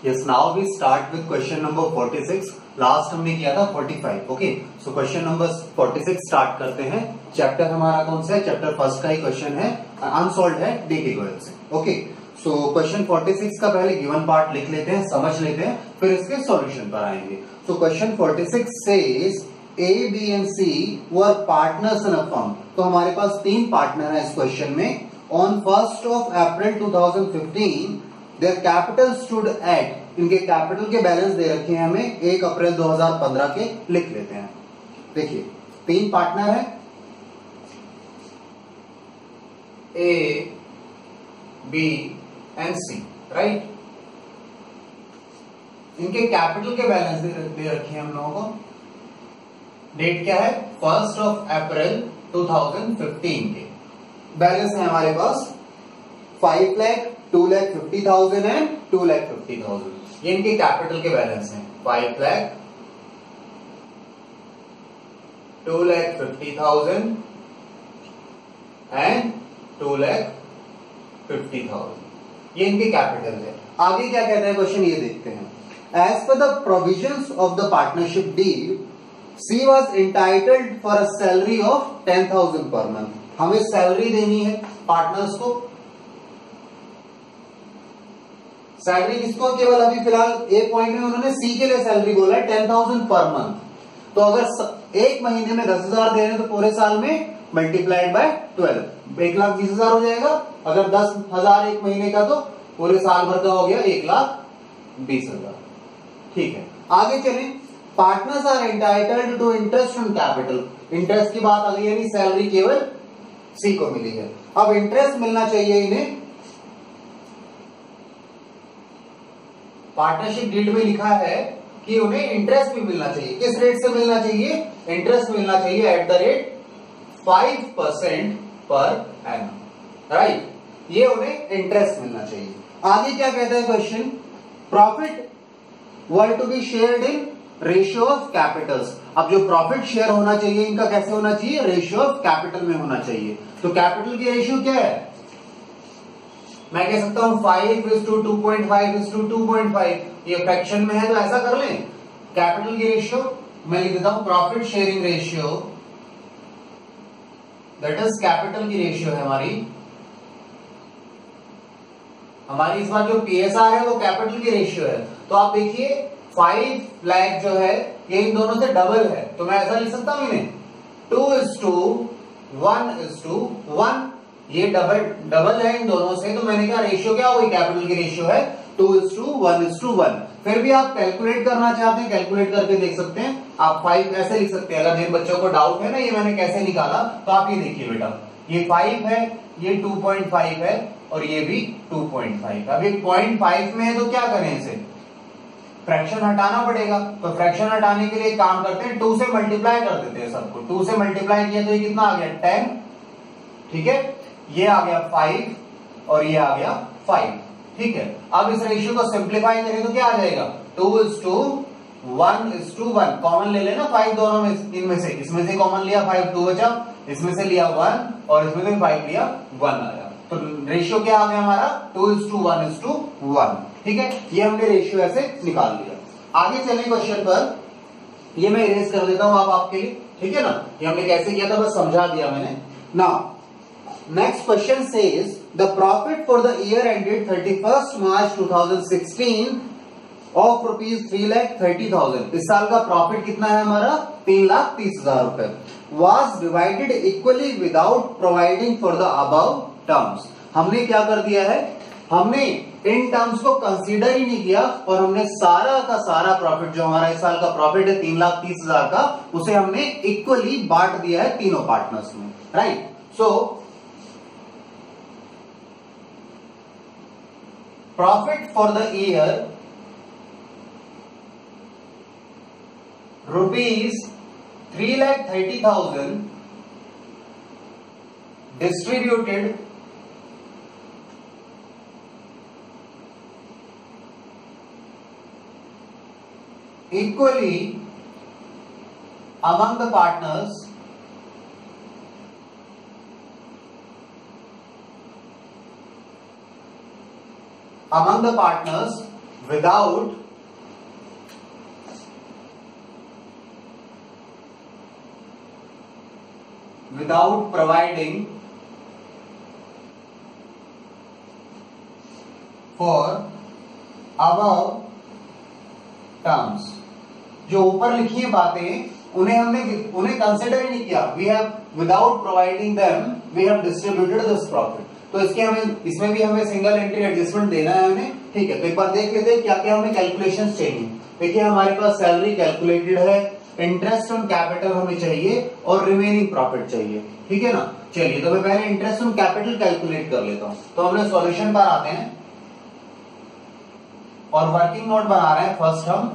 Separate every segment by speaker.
Speaker 1: Yes, now we start with question number 46. Last हमने किया था 45. Okay, so question number 46 start करते हैं. चैप्टर हमारा कौन सा है? चैप्टर फर्स्ट का ही क्वेश्चन है, अनसॉल्व्ड है डी के इक्वल से. ओके, सो क्वेश्चन 46 का पहले गिवन पार्ट लिख लेते हैं, समझ लेते हैं, फिर इसके सॉल्यूशन पर आएंगे. So question 46 says A, B and C were partners in a firm. तो हमारे पास तीन पार्टनर हैं इस क्वेश्चन में. On 1st of April 2015, their capital stood at, इनके कैपिटल के बैलेंस दे रखे हैं हमें 1 अप्रैल 2015 के, लिख लेते हैं. देखिए तीन पार्टनर हैं A, B and C, right. इनके कैपिटल के बैलेंस दे रखे हैं हम लोगों को. डेट क्या है? 1st of April 2015 के. बैलेंस है हमारे पास 5 लाख, 2,50,000 एंड 2,50,000. ये इनके कैपिटल के बैलेंस हैं. 5 लाख, 2,50,000 एंड 2,50,000. ये इनके कैपिटल है. आगे क्या कहता है क्वेश्चन, ये देखते हैं. As per the provisions of the partnership deed, C was entitled for a salary of 10,000 per month. हमें सैलरी देनी है पार्टनर्स को. सैलरी किसको? केवल अभी फिलहाल एक पॉइंट में उन्होंने C के लिए सैलरी बोला है 10,000 पर मंथ. तो अगर एक महीने में 10,000 दे रहे हैं तो पूरे साल में मल्टीप्लाइड बाय 12, 1,20,000 हो जाएगा. अगर 10,000 एक महीने का तो पूरे साल भर का हो गया 1,20,000. ठीक है, आगे चलें. Partners are entitled to interest on capital. Interest की बात आ गई, यानी सैलरी केवल सी को मिली है. अब इंटरेस्ट मिलना चाहिए इन्हें. पार्टनरशिप डीड में लिखा है कि उन्हें इंटरेस्ट भी मिलना चाहिए. किस रेट से मिलना चाहिए? इंटरेस्ट मिलना चाहिए at the rate 5% per annum, right. ये उन्हें इंटरेस्ट मिलना चाहिए. आगे क्या कहता है question, profit were to be shared in ratio of capitals. अब जो प्रॉफिट शेयर होना चाहिए इनका कैसे होना चाहिए? रेशियो ऑफ कैपिटल में होना चाहिए. तो कैपिटल की रेशियो क्या है? मैं कह सकता हूं 5:2.5:2.5. ये फ्रैक्शन में है तो ऐसा कर लें. कैपिटल की रेशियो मैं लिख देता हूं profit sharing ratio, that is capital की रेशियो है हमारी इस बार जो पीएसआर है वो कैपिटल की रेशियो है. तो आप देखिए 5 लाख जो है ये इन दोनों से डबल है, तो मैं ऐसा लिख सकता हूं इन्हें 2:1:1. ये डबल है इन दोनों से, तो मैंने कहा रेशियो क्या होगी? कैपिटल की रेशियो है 2:1:1. फिर भी आप कैलकुलेट करना चाहते हैं, कैलकुलेट करके देख सकते हैं. आप 5 ऐसे लिख सकते हैं. अगर जिन बच्चों को डाउट है ना ये मैंने कैसे निकाला, तो आप ये देखिए बेटा, ये 5 है, ये 2.5 है और ये भी 2.5. अब ये 0.5 में है तो क्या करें, इसे फ्रैक्शन हटाना पड़ेगा. तो फ्रैक्शन हटाने के लिए काम करते हैं 2 से मल्टीप्लाई कर देते हैं सबको. 2 से मल्टीप्लाई किया तो ये कितना आ गया? 10. ठीक है, ये आ गया 5 और ये आ गया 5. ठीक है, अब इस रेशियो को सिंप्लीफाई करें तो क्या आ जाएगा? 2:1:1. कॉमन ले लेना 5 दोनों में, इनमें से इसमें से कॉमन लिया 5, 2 बचा. इसमें से लिया 1 और इसमें से 5 लिया 1 आया. तो रेशियो क्या आ गया हमारा? 2:1:1. ठीक है, ये हमने रेशियो ऐसे निकाल लिया. आगे चले क्वेश्चन पर. ये मैं इरेज कर देता हूं आपके लिए. ठीक है ना, ये हमने कैसे किया था बस समझा दिया मैंने. Now next question says the profit for the year ended 31st March 2016 of ₹3,30,000. इस साल का प्रॉफिट कितना है हमारा? 3,30,000 रुपए. Was divided equally without providing for the above terms. हमने क्या कर दिया है? हमने इन टर्म्स को कंसीडर ही नहीं किया और हमने सारा का सारा प्रॉफिट जो हमारा इस साल का प्रॉफिट है 3,30,000 का, उसे हमने इक्वली बांट दिया है तीनों पार्टनर्स में, right. So profit for the year ₹3,30,000 distributed equally among the partners among the partners without providing for above terms. जो ऊपर लिखी है बातें उन्हें कंसिडर ही नहीं किया। We have without providing them we have distributed this profit. तो इसमें भी हमें सिंगल एंट्री एडजस्टमेंट देना है हमें, ठीक है। तो एक बार देख लेते हैं क्या क्या हमें कैलकुलेशंस चाहिए। देखिए हमारे पास सैलरी कैलकुलेटेड है, इंटरेस्ट ऑन कैपिटल हमें चाहिए और रिमेनिंग प्रॉफिट चाहिए, ठीक है ना। चलिए तो मैं पहले इंटरेस्ट ऑन कैपिटल कैलकुलेट कर लेता हूं। तो हमने सॉल्यूशन पर आते हैं और वर्किंग नोट बना रहे हैं। फर्स्ट हम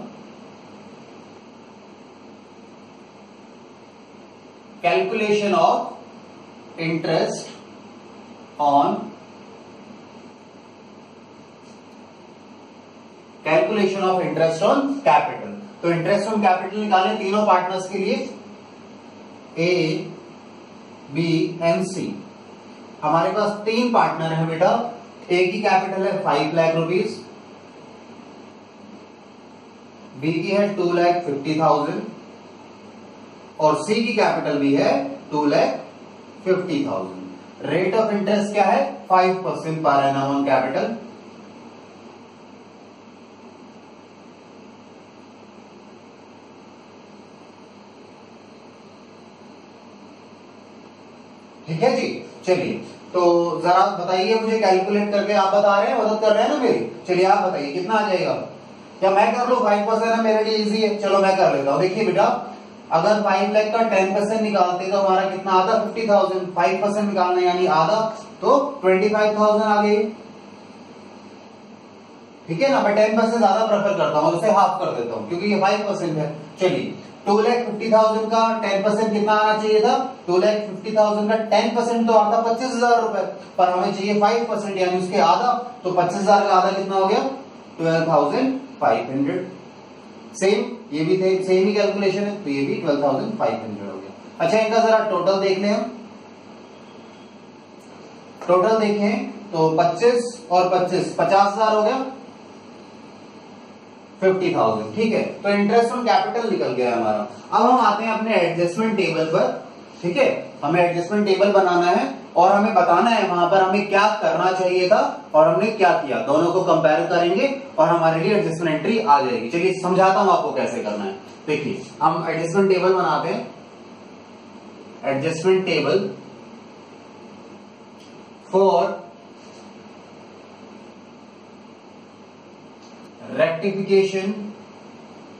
Speaker 1: calculation of interest on capital. तो इंटरेस्ट ऑन कैपिटल निकालें तीनों पार्टनर्स के लिए, ए बी एंड सी। हमारे पास 3 पार्टनर हैं बेटा। ए की कैपिटल है 5 लाख रुपीज, बी की है 2,50,000 और सी की कैपिटल भी है 2,50,000। रेट ऑफ इंटरेस्ट क्या है? 5% पर एनम ऑन कैपिटल। ठीक है जी। चलिए तो जरा बताइए मुझे, कैलकुलेट करके आप बता रहे हैं, मदद कर रहे हैं ना मेरी। चलिए आप बताइए कितना आ जाएगा। क्या मैं कर लूं? 5% है मेरे लिए इजी है, चलो मैं कर लेता हूं। देखिए बेटा अगर 5 लाख का 10% निकालते तो हमारा कितना आता? 50,000। 5% निकालना यानी आधा, तो 25,000 आ गई, ठीक है ना। मैं 10% ज्यादा प्रेफर करता हूं, उसे हाफ कर देता हूं क्योंकि ये 5% है। चलिए 2,50,000 का 10% कितना आना चाहिए था? 2,50,000 का 10% तो आता 25,000 रुपए, पर हमें चाहिए 5% यानी उसके आधा, तो 25,000 का आधा कितना हो गया? 12,500। सेम ये भी थे, सेम ही कैलकुलेशन है, तो ये भी 12,500 हो गया। अच्छा इनका जरा टोटल देख लें हम। टोटल देखें तो 25 और 25 50,000 हो गया, 50,000, ठीक है। तो इंटरेस्ट ऑन कैपिटल निकल गया हमारा। अब हम आते हैं अपने एडजस्टमेंट टेबल पर, ठीक है। हमें एडजस्टमेंट टेबल बनाना है और हमें बताना है वहां पर हमें क्या करना चाहिए था और हमने क्या किया, दोनों को कंपेयर करेंगे और हमारे लिए एडजस्टमेंट एंट्री आ जाएगी। चलिए समझाता हूं आपको कैसे करना है। देखिए हम एडजस्टमेंट टेबल बनाते हैं। Adjustment table for rectification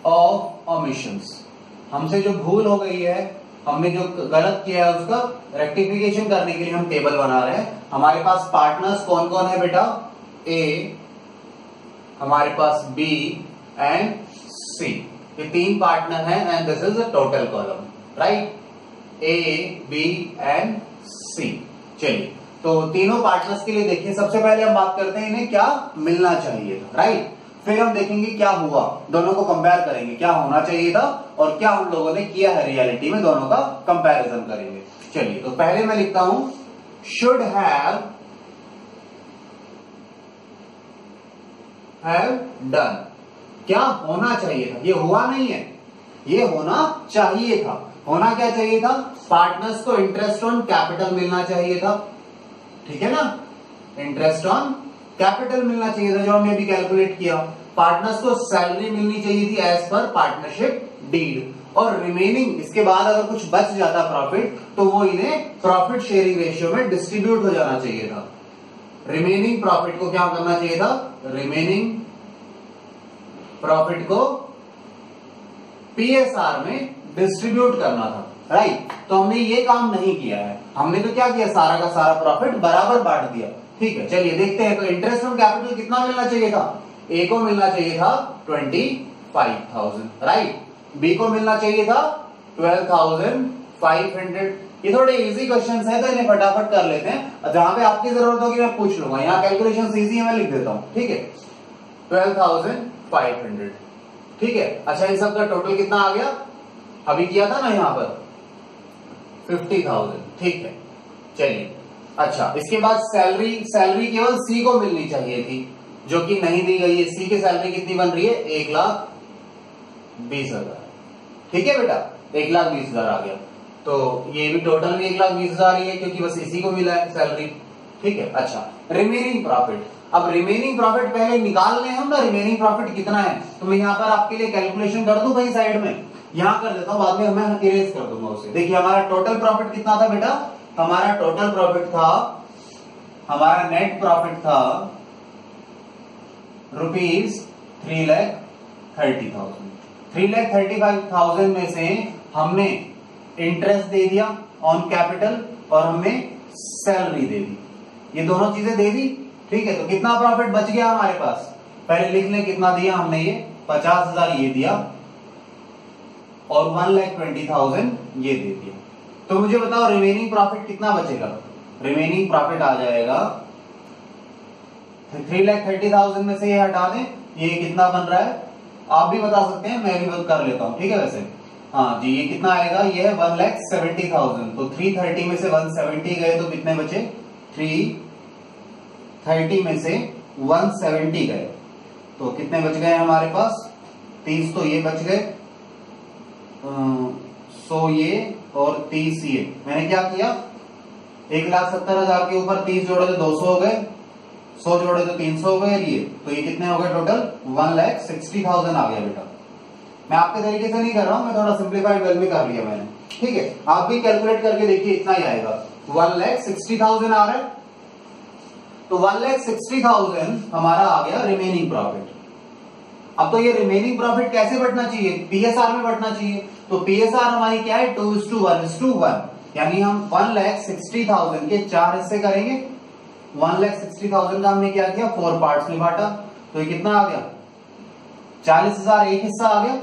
Speaker 1: of omissions. हमसे जो भूल हो गई है, हमने जो गलत किया है उसका रेक्टिफिकेशन करने के लिए हम टेबल बना रहे हैं। हमारे पास पार्टनर्स कौन कौन है बेटा? ए, हमारे पास बी एंड सी, ये 3 पार्टनर हैं and this is the total column, right. A B and C. चलिए तो तीनों पार्टनर्स के लिए देखिए, सबसे पहले हम बात करते हैं इन्हें क्या मिलना चाहिए था, राइट। फिर हम देखेंगे क्या हुआ, दोनों को कंपेयर करेंगे क्या होना चाहिए था और क्या उन लोगों ने किया है रियलिटी में, दोनों का कंपैरिजन करेंगे। चलिए तो पहले मैं लिखता हूं शुड हैव डन। क्या होना चाहिए था, ये हुआ नहीं है, ये होना चाहिए था। होना क्या चाहिए था? पार्टनर्स को इंटरेस्ट ऑन कैपिटल मिलना चाहिए था, ठीक है ना। इंटरेस्ट ऑन कैपिटल मिलना चाहिए था जो हमने अभी कैलकुलेट किया। पार्टनर्स को सैलरी मिलनी चाहिए थी एज पर पार्टनरशिप डीड, और रिमेनिंग इसके बाद अगर कुछ बच जाता प्रॉफिट तो वो इन्हें प्रॉफिट शेयरिंग रेशियो में डिस्ट्रीब्यूट हो जाना चाहिए था। रिमेनिंग प्रॉफिट को क्या करना चाहिए था? रिमेनिंग प्रॉफिट को पीएसआर में डिस्ट्रीब्यूट करना था, राइट। तो हमने ये काम नहीं किया है। हमने तो क्या किया, सारा का सारा प्रॉफिट बराबर बांट दिया, ठीक है। चलिए देखते हैं। तो इंटरेस्ट ऑन कैपिटल कितना मिलना चाहिए था? ए को मिलना चाहिए था 25,000, राइट। बी को मिलना चाहिए था 12,500। ये थोड़े इजी क्वेश्चंस हैं तो इन्हें फटाफट कर लेते हैं, जहां पे आपकी जरूरत होगी मैं पूछ लूंगा। यहाँ कैलकुलेशन इजी है, मैं लिख देता हूं, ठीक है। 12,500, ठीक है। अच्छा इन सब का टोटल कितना आ गया? अभी किया था ना यहाँ पर 50,000, ठीक है। चलिए अच्छा इसके बाद सैलरी केवल सी को मिलनी चाहिए थी, जो कि नहीं दी गई है। सी की सैलरी कितनी बन रही है? 1,20,000। ठीक है बेटा, 1,20,000 आ गया। तो ये भी टोटल भी 1,20,000 ही है, क्योंकि बस इसी को मिला है सैलरी। ठीक है। अच्छा, रिमेनिंग प्रॉफिट। अब रिमेनिंग प्रॉफिट पहले निकाल लें हम ना, रिमेनिंग प्रॉफिट कितना है। तो मैं यहाँ पर आपके लिए कैलकुलेशन कर दूं कहीं साइड में, यहां कर देता हूं, बाद में मैं इरेज कर दूंगा उसे। देखिए हमारा टोटल प्रॉफिट कितना था बेटा? हमारा टोटल प्रॉफिट था, हमारा नेट प्रॉफिट था ₹3,30,000। 3,35,000 में से हमने इंटरेस्ट दे दिया ऑन कैपिटल और हमने सैलरी दे दी, ये दोनों चीजें दे दी। ठीक है, तो कितना प्रॉफिट बच गया हमारे पास? पहले लिख लें कितना दिया हमने, ये 50,000 ये दिया और 1,20,000 ये दे दिया। तो मुझे बताओ रिमेनिंग प्रॉफिट कितना बचेगा? रिमेनिंग प्रॉफिट आ जाएगा 3,30,000 में से ये हटा दें, ये कितना बन रहा है आप भी बता सकते हैं, मैं भी कर लेता हूं। ठीक है, वैसे हाँ जी, ये कितना आएगा? ये है 1,70,000। तो 330 में से 170 गए तो कितने बचे? 330 में से 170 गए तो कितने बच गए हमारे पास? 30 तो ये बच गए, 100 ये और 30 ये। मैंने क्या किया, 1,70,000 के ऊपर 30 जोड़े तो 200 हो गए, 100 जोड़े तो 300 हो गए ये। तो ये कितने हो गए टोटल? 1,60,000 आ गया बेटा। मैं आपके तरीके से नहीं कर रहा हूं, मैं थोड़ा सिंप्लीफाइड वे में कर लिया मैंने। ठीक है, आप भी कैलकुलेट करके देखिए, इतना ही आएगा। 1,60,000 आ रहा है, तो 1,60,000 हमारा आ गया रिमेनिंग प्रॉफिट। अब तो ये रिमेनिंग प्रॉफिट कैसे बढ़ना चाहिए? पीएसआर में बढ़ना चाहिए। तो पीएसआर हमारी क्या है? 2:1:1, यानी हम 1,60,000 के 4 हिस्से करेंगे। 1,60,000 का हमने क्या किया? 4 पार्ट्स में बांटा। तो ये कितना आ गया? 40,000 एक हिस्सा आ गया।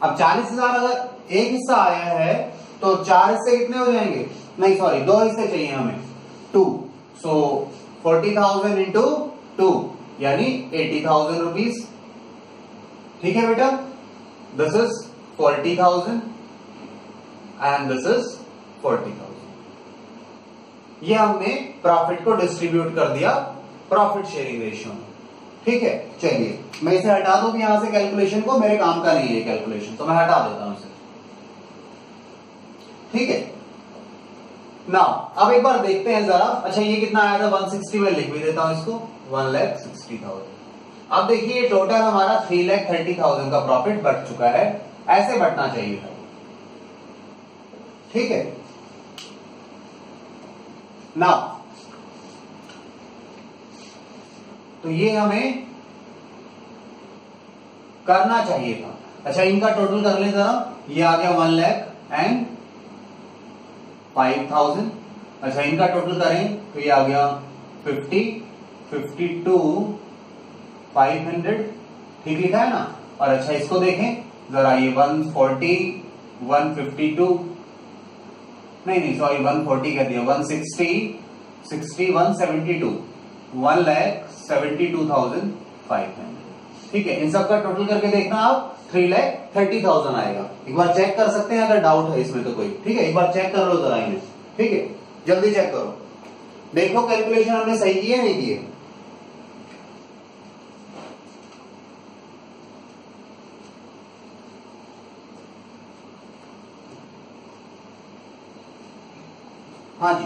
Speaker 1: अब 40,000 अगर एक हिस्सा आया है तो 4 हिस्से कितने हो जाएंगे? नहीं सॉरी, 2 हिस्से चाहिए हमें, 2। सो 40,000 इंटू 2 यानी 80,000 रुपीज। ठीक है बेटा, this is 40,000 and this is 40,000। ये हमने प्रॉफिट को डिस्ट्रीब्यूट कर दिया प्रॉफिट शेयरिंग रेशियो में। ठीक है, चलिए मैं इसे हटा दूं यहां से, कैलकुलेशन को, मेरे काम का नहीं है कैलकुलेशन, तो मैं हटा देता हूं इसे। ठीक है, नाउ अब एक बार देखते हैं जरा। अच्छा ये कितना आया था? 160, में लिख भी देता हूं इसको, 1,60,000। अब देखिए टोटल हमारा 3,30,000 का प्रॉफिट बढ़ चुका है, ऐसे बढ़ना चाहिए था। ठीक है, नाउ तो ये हमें करना चाहिए था। अच्छा इनका टोटल कर ले जरा, ये आ गया 1,05,000। अच्छा इनका टोटल करें तो ये आ गया 50, 52, 500। ठीक लिखा है ना? और अच्छा इसको देखें जरा, ये 140, 152, नहीं सॉरी 140 कह दिया, 160, 60, 172, 1,72,500। ठीक है, इन सब का टोटल करके देखना आप, 3,30,000 आएगा। एक बार चेक कर सकते हैं अगर डाउट है इसमें तो कोई। ठीक है, एक बार चेक कर लो जरा इन्हें। ठीक है, जल्दी चेक करो, देखो कैलकुलेशन हमने सही की है नहीं की है। हाँ जी,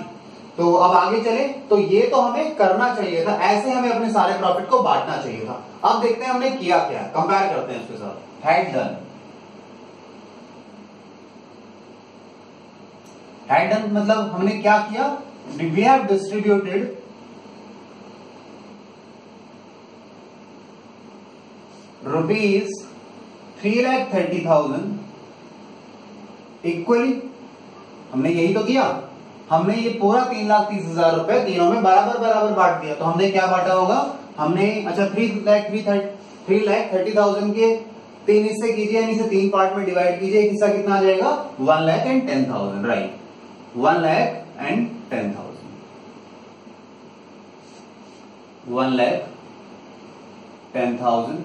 Speaker 1: तो अब आगे चले। तो ये तो हमें करना चाहिए था, ऐसे हमें अपने सारे प्रॉफिट को बांटना चाहिए था। अब देखते हैं हमने किया क्या, कंपेयर करते हैं उसके साथ। हैड डन मतलब हमने क्या किया? We have distributed ₹3,30,000 equally. हमने यही तो किया, हमने ये पूरा 3,30,000 रुपए तीनों में बराबर बराबर बांट दिया। तो हमने क्या बांटा होगा? हमने अच्छा 3,30,000 के 3 हिस्से कीजिए, यानी इसे 3 पार्ट में डिवाइड कीजिए। एक हिस्सा कितना आ जाएगा? 1,10,000, राइट, 1,10,000, 1,10,000,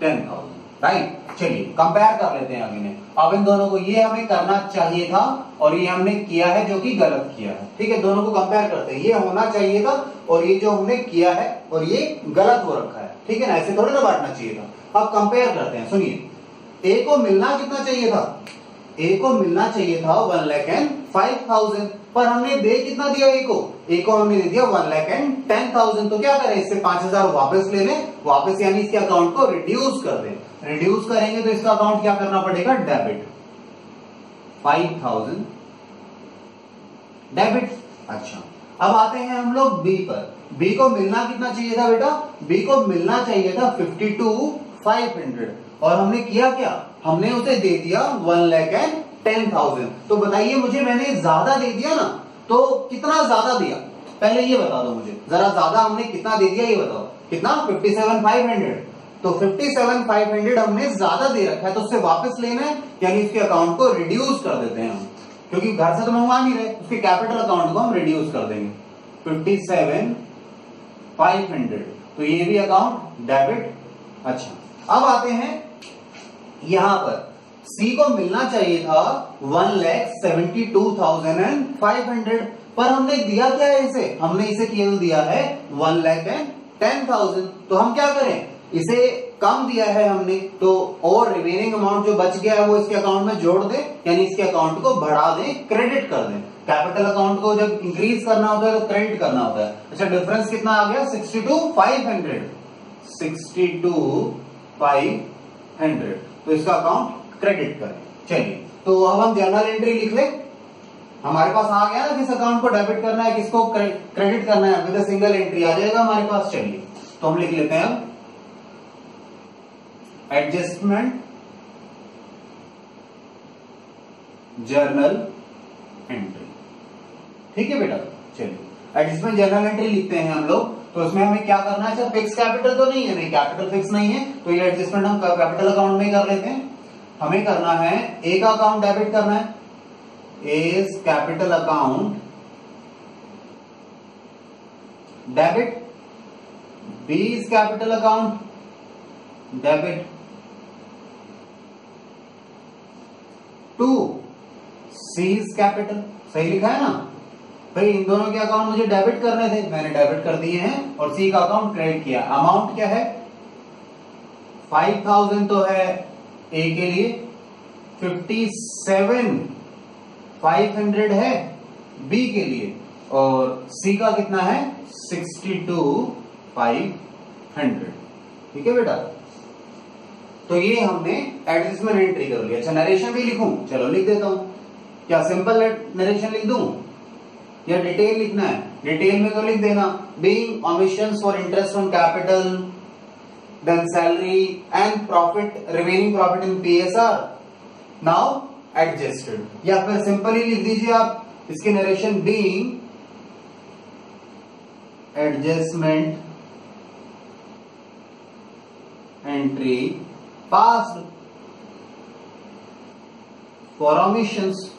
Speaker 1: 1,10,000। राइट। चलिए कंपेयर कर लेते हैं अभी ने। अब इन दोनों को, ये हमें करना चाहिए था और ये हमने किया है जो कि गलत किया है, ठीक है। दोनों को कंपेयर करते हैं, ये होना चाहिए था और ये जो हमने किया है और ये गलत हो रखा है, ठीक है ना, ऐसे थोड़ी ना बांटना चाहिए था। अब कंपेयर करते हैं, सुनिए। ए को मिलना कितना चाहिए था? ए को मिलना चाहिए था 1,05,000, पर हमने दे कितना दिया ए को हमने दे दिया 1,10,000। तो क्या करें, इससे 5,000 वापस ले लें, वापस यानी इसके अकाउंट को रिड्यूस कर दें। रिड्यूस करेंगे तो इसका अकाउंट क्या करना पड़ेगा, डेबिट 5,000 डेबिट। अच्छा, अब आते हैं हम लोग बी पर। बी को मिलना कितना चाहिए था बेटा? बी को मिलना चाहिए था 52,500 और हमने किया क्या, हमने उसे दे दिया 1,10,000। तो बताइए मुझे, मैंने ज्यादा दे दिया ना, तो कितना ज्यादा दिया पहले ये बता दो मुझे, जरा ज्यादा हमने कितना दे दिया ये बताओ, कितना? 57,500। तो 57,500 हमने ज्यादा दे रखा है, तो उससे वापस लेना है, यानी इसके अकाउंट को रिड्यूस कर देते हैं हम, क्योंकि घर से तो मंगवा नहीं रहे, उसके कैपिटल अकाउंट को हम रिड्यूस कर देंगे 57,500। तो ये भी अकाउंट डेबिट। अच्छा, अब आते हैं यहां पर। सी को मिलना चाहिए था 1,72,500, पर हमने दिया क्या है इसे? हमने इसे केवल दिया है 1,10,000। तो हम क्या करें, इसे कम दिया है हमने, तो और रिमेनिंग अमाउंट जो बच गया है वो इसके अकाउंट में जोड़ दें, यानी इसके अकाउंट को बढ़ा दें, क्रेडिट कर दें। कैपिटल अकाउंट को जब इंक्रीज करना होता है तो क्रेडिट करना होता है। अच्छा, डिफरेंस कितना आ गया? 62,500। 62,500, तो इसका अकाउंट क्रेडिट करें। चलिए, तो अब हम जर्नल एंट्री लिख लें। हमारे पास आ गया ना, किस अकाउंट को डेबिट करना है, किसको क्रेडिट करना है, विद सिंगल एंट्री आ जाएगा हमारे पास। चलिए, तो हम लिख लेते हैं एडजस्टमेंट जर्नल एंट्री, ठीक है बेटा। चलिए, एडजस्टमेंट जर्नल एंट्री लिखते हैं हम लोग। तो इसमें हमें क्या करना है? अच्छा, फिक्स कैपिटल तो नहीं है, नहीं कैपिटल फिक्स नहीं है, तो ये एडजस्टमेंट हम कैपिटल अकाउंट में कर लेते हैं। हमें करना है ए का अकाउंट डेबिट करना है, as capital account debit, B is capital account debit, to C is capital. सही लिखा है ना भाई? इन दोनों के अकाउंट मुझे डेबिट करने थे, मैंने डेबिट कर दिए हैं, और सी का अकाउंट क्रेडिट किया। अमाउंट क्या है? 5,000 तो है ए के लिए, 57,500 है बी के लिए, और सी का कितना है? 62,500। ठीक है बेटा, तो ये हमने एडजस्टमेंट एंट्री कर लिया। अच्छा, नरेशन भी लिखूं? चलो लिख देता हूं। क्या सिंपल नरेशन लिख दूं या डिटेल लिखना है? डिटेल में तो लिख देना, being omissions for interest on capital, then salary and profit, remaining profit in PSR now adjusted. या फिर सिंपली लिख दीजिए आप इसकी narration, being adjustment entry passed for omissions,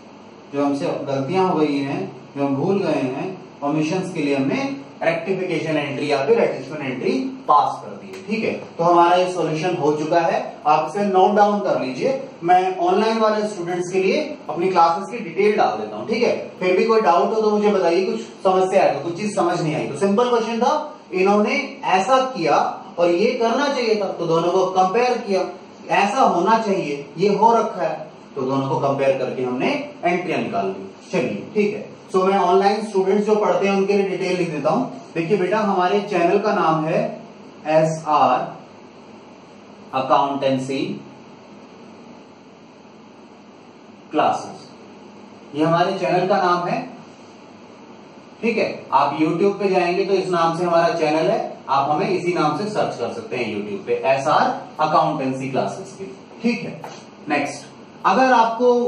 Speaker 1: जो हमसे गलतियां हो गई हैं, जो हम भूल गए हैं, ओमिशंस के लिए हमने रेक्टिफिकेशन एंट्री या फिर एडजस्टमेंट एंट्री पास कर दी है। ठीक है, तो हमारा ये सॉल्यूशन हो चुका है। आप इसे नोट डाउन कर लीजिए। मैं ऑनलाइन वाले स्टूडेंट्स के लिए अपनी क्लासेस की डिटेल डाल देता हूं, ठीक है। फिर भी कोई डाउट हो तो मुझे बताइए, कुछ समस्या है, कुछ चीज समझ नहीं आई। तो सिंपल क्वेश्चन था, इन्होंने ऐसा किया और ये करना चाहिए था, तो दोनों को कंपेयर किया, ऐसा होना चाहिए, ये हो रखा है, तो दोनों को कंपेयर करके हमने एंट्रियां निकाल ली। चलिए ठीक है, सो मैं ऑनलाइन स्टूडेंट्स जो पढ़ते हैं उनके लिए डिटेल लिख देता हूं। देखिए बेटा, हमारे चैनल का नाम है SR अकाउंटेंसी क्लासेस, ये हमारे चैनल का नाम है। ठीक है, आप YouTube पे जाएंगे तो इस नाम से हमारा चैनल है, आप हमें इसी नाम से सर्च कर सकते हैं YouTube पे, SR अकाउंटेंसी क्लासेस के। ठीक है, नेक्स्ट, अगर आपको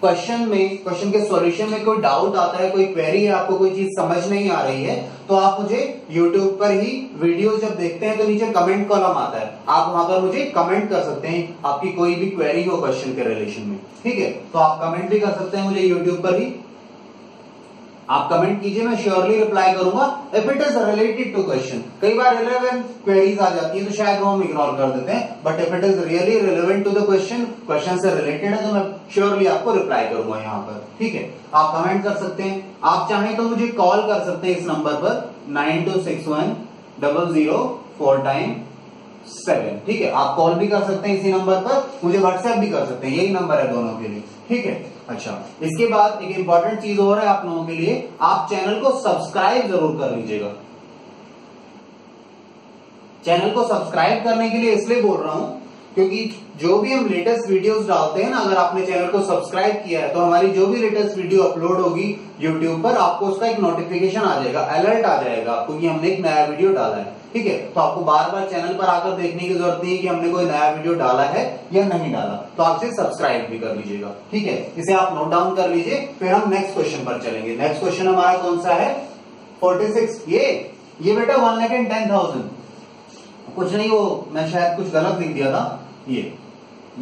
Speaker 1: क्वेश्चन के सॉल्यूशन में कोई डाउट आता है, कोई क्वेरी है, आपको कोई चीज समझ नहीं आ रही है, तो आप मुझे YouTube पर ही वीडियो जब देखते हैं तो नीचे कमेंट कॉलम आता है, आप वहां पर मुझे कमेंट कर सकते हैं, आपकी कोई भी क्वेरी हो क्वेश्चन के रिलेशन में। ठीक है, तो आप कमेंट भी कर सकते हैं मुझे YouTube पर ही। आप कमेंट कीजिए, मैं श्योरली रिप्लाई करूंगा। If it is related to question, कई बार रिलेवेंट क्वेरीज आ जाती है तो शायद वो हम इग्नोर कर देते हैं, but if it is really relevant to the question से रिलेटेड है तो मैं श्योरली आपको रिप्लाई करूंगा यहाँ पर। ठीक है, आप कमेंट कर सकते हैं, आप चाहें तो मुझे कॉल कर सकते हैं इस नंबर पर 92610047। ठीक है, आप कॉल भी कर सकते हैं इसी नंबर पर, मुझे व्हाट्सएप भी कर सकते हैं, यही नंबर है दोनों के लिए। ठीक है, अच्छा, इसके बाद एक इंपॉर्टेंट चीज और है आप लोगों के लिए, आप चैनल को सब्सक्राइब जरूर कर लीजिएगा। चैनल को सब्सक्राइब करने के लिए इसलिए बोल रहा हूं क्योंकि जो भी हम लेटेस्ट वीडियोस डालते हैं ना, अगर आपने चैनल को सब्सक्राइब किया है तो हमारी जो भी लेटेस्ट वीडियो अपलोड होगी यूट्यूब पर, आपको उसका एक नोटिफिकेशन आ जाएगा, अलर्ट आ जाएगा आपको कि हमने एक नया वीडियो डाला है। ठीक है, तो आपको बार बार चैनल पर आकर देखने की जरूरत नहीं है कि हमने कोई नया वीडियो डाला है या नहीं डाला, तो आप इसे सब्सक्राइब भी कर लीजिएगा। ठीक है, इसे आप नोट डाउन कर लीजिए, फिर हम नेक्स्ट क्वेश्चन पर चलेंगे। नेक्स्ट क्वेश्चन हमारा कौन सा है? 46। ये बेटा 1,10,000 कुछ नहीं, वो मैं शायद कुछ गलत लिख दिया था, ये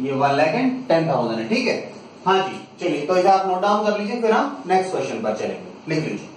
Speaker 1: 1,10,000 है। ठीक है, हाँ जी, चलिए तो इसे आप नोट डाउन कर लीजिए, फिर हम नेक्स्ट क्वेश्चन पर चलेंगे। लिख लीजिए।